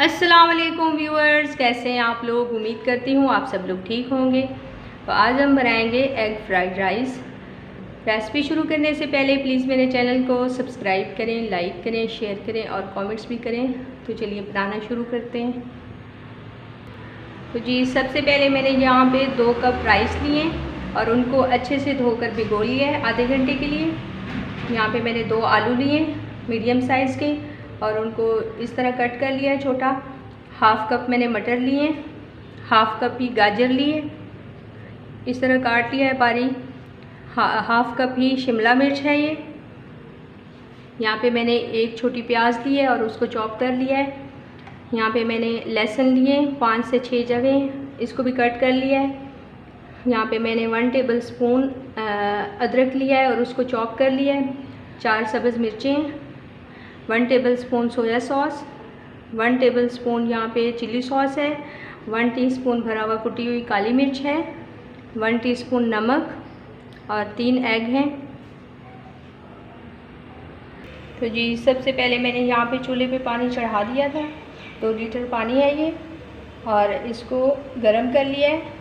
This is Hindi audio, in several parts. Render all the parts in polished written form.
अस्सलाम वालेकुम व्यूअर्स, कैसे हैं आप लोग। उम्मीद करती हूँ आप सब लोग ठीक होंगे। तो आज हम बनाएंगे एग फ्राइड राइस। रेसिपी शुरू करने से पहले प्लीज़ मेरे चैनल को सब्सक्राइब करें, लाइक करें, शेयर करें और कमेंट्स भी करें। तो चलिए बनाना शुरू करते हैं। तो जी सबसे पहले मैंने यहाँ पे 2 कप राइस लिए और उनको अच्छे से धोकर भिगो लिया है आधे घंटे के लिए। यहाँ पे मैंने 2 आलू लिए मीडियम साइज़ के और उनको इस तरह कट कर लिया है छोटा। हाफ़ कप मैंने मटर लिए, हाफ़ कप ही गाजर लिए, इस तरह काट लिया है बारीक। हाफ़ कप ही शिमला मिर्च है ये। यहाँ पे मैंने 1 छोटी प्याज ली है और उसको चॉप कर लिया है। यहाँ पे मैंने लहसुन लिए 5 से 6 जगह, इसको भी कट कर लिया है। यहाँ पे मैंने 1 टेबल स्पून अदरक लिया है और उसको चॉप कर लिया है। 4 सब्ज़ मिर्चें, 1 table spoon soya sauce, 1 table spoon यहाँ पे चिली सॉस है, 1 टीस्पून भरा हुआ कुटी हुई काली मिर्च है, 1 टीस्पून नमक और 3 एग हैं। तो जी सबसे पहले मैंने यहाँ पे चूल्हे पे पानी चढ़ा दिया था। 2 लीटर पानी है ये और इसको गरम कर लिया है।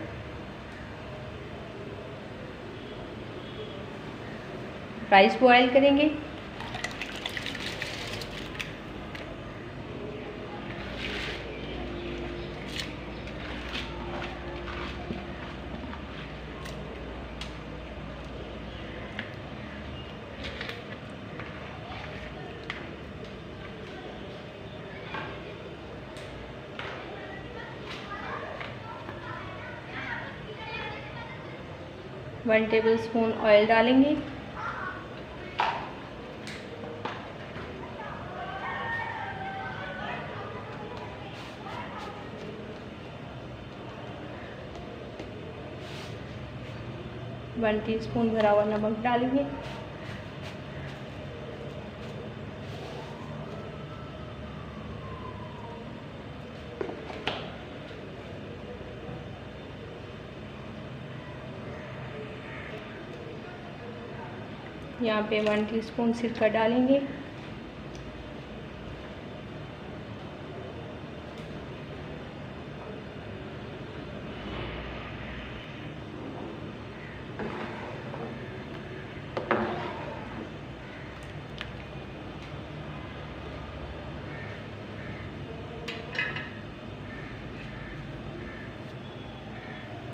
राइस बॉयल करेंगे। वन टेबल स्पून ऑयल डालेंगे। वन टीस्पून भरा हुआ नमक डालेंगे। यहाँ पे 1 टीस्पून सिरका डालेंगे।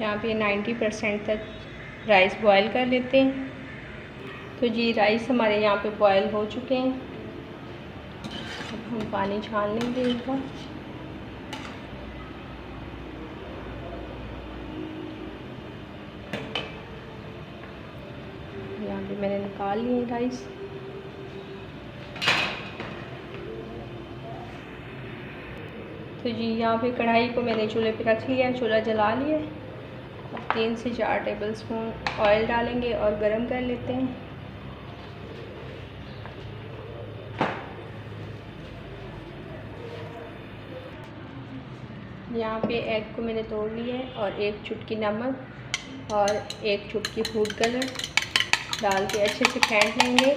यहाँ पे 90% तक राइस बॉयल कर लेते हैं। तो जी राइस हमारे यहाँ पे बॉयल हो चुके हैं। अब हम पानी छान लेंगे इनका। यहाँ पे मैंने निकाल लिए राइस। तो जी यहाँ पे कढ़ाई को मैंने चूल्हे पे रख लिया है, चूल्हा जला लिया है। 3 से 4 टेबल स्पून ऑयल डालेंगे और गरम कर लेते हैं। यहाँ पे एग को मैंने तोड़ लिया है और 1 चुटकी नमक और 1 चुटकी फूड कलर डाल के अच्छे से फेंट लेंगे।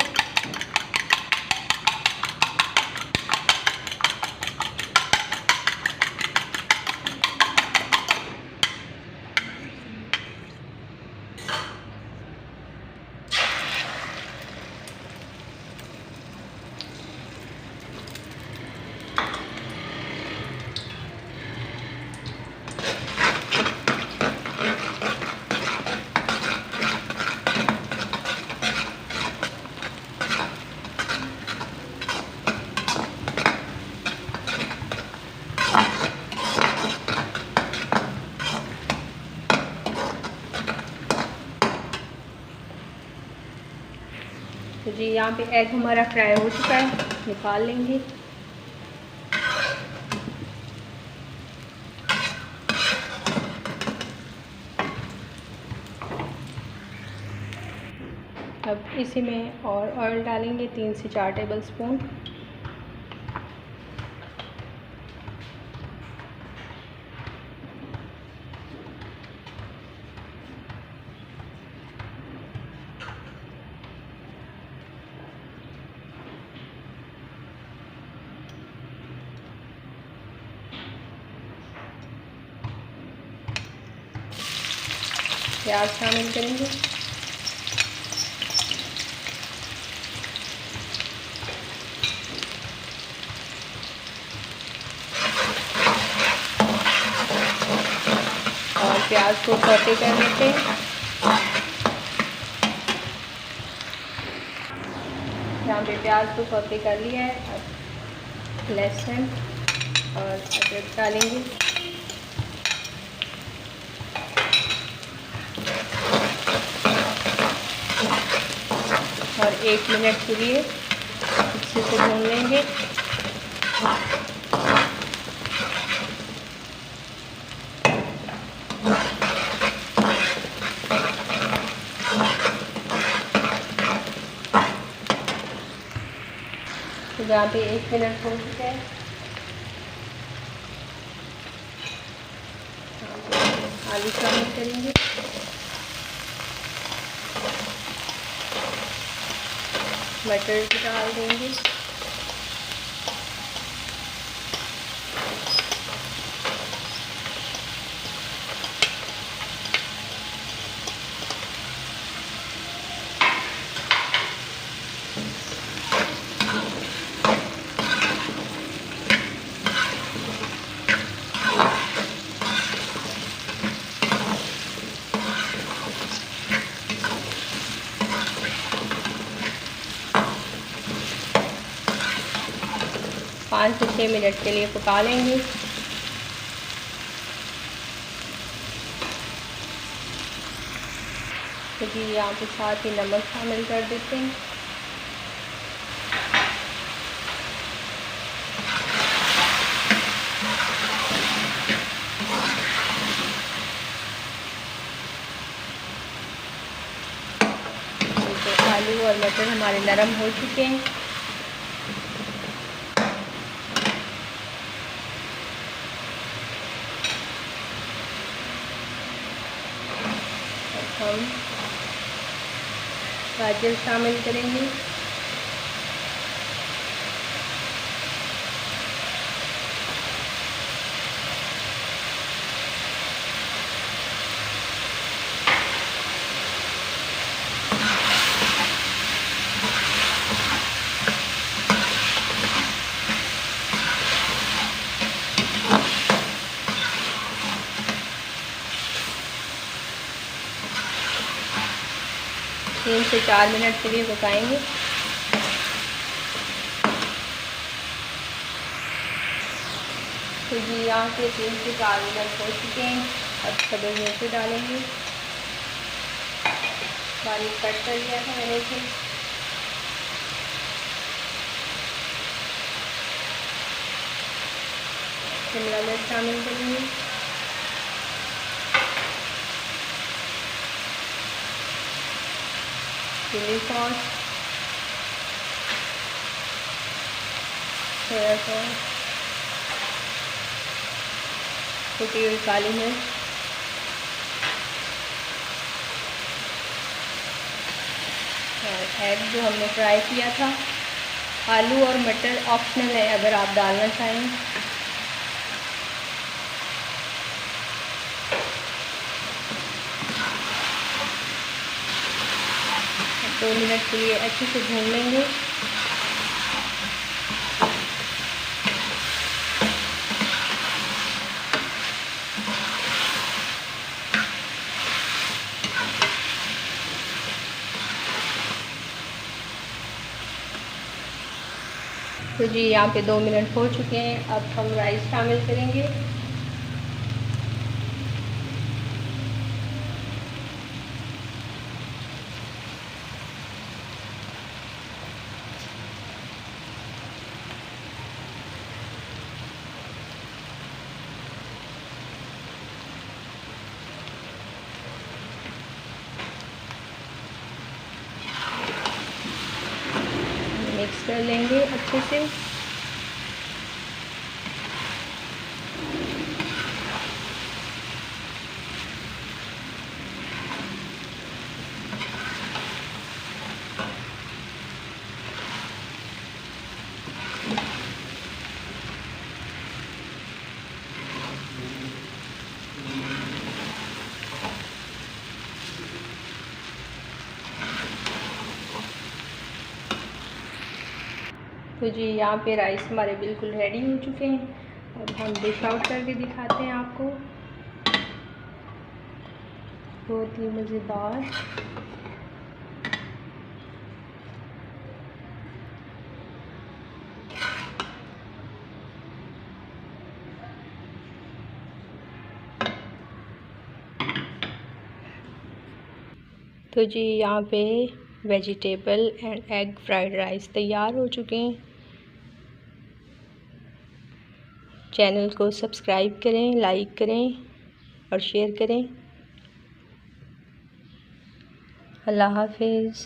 तो जी यहाँ पे एग हमारा फ्राई हो चुका है, निकाल लेंगे। अब इसी में और ऑयल डालेंगे 3 से 4 टेबल स्पून। प्याज शामिल करेंगे। और प्याज को सौते कर लेते हैं। यहाँ पे प्याज को सौते कर लिया है। अब लहसुन और अदरक डालेंगे। और 1 मिनट के लिए अच्छे से भून लेंगे। तो यहाँ पे 1 मिनट हो चुका है। आलू शामिल करेंगे। मटर भी डाल देंगे। पाँच से 6 मिनट के लिए पका लेंगे। तो जी यहाँ पे साथ ही नमक शामिल कर देते हैं। तो आलू और मटर हमारे नरम हो चुके हैं। हम गाजर शामिल करेंगे। तीन से 4 मिनट के लिए पकाएंगे। तो जी यहाँ से 3 से 4 मिनट हो चुके हैं। अब सब्ज़ मिर्च डालेंगे। बारीक कट कर लिया था मैंने इसे। शिमला मिर्च शामिल करेंगे। चिली सॉस, सोया सॉस, कुटी हुई काली मिर्च, और एग जो हमने फ्राई किया था। आलू और मटर ऑप्शनल है, अगर आप डालना चाहें। 2 मिनट के लिए अच्छे से भून लेंगे। तो जी यहाँ पे 2 मिनट हो चुके हैं। अब हम राइस शामिल करेंगे। मिक्स कर लेंगे अच्छे से। तो जी यहाँ पे राइस हमारे बिल्कुल रेडी हो चुके हैं। अब हम डिश आउट करके दिखाते हैं आपको। बहुत ही मज़ेदार। तो जी यहाँ पे vegetable and egg fried rice तैयार हो चुके हैं। चैनल को सब्सक्राइब करें, लाइक करें और शेयर करें। अल्लाह हाफिज़।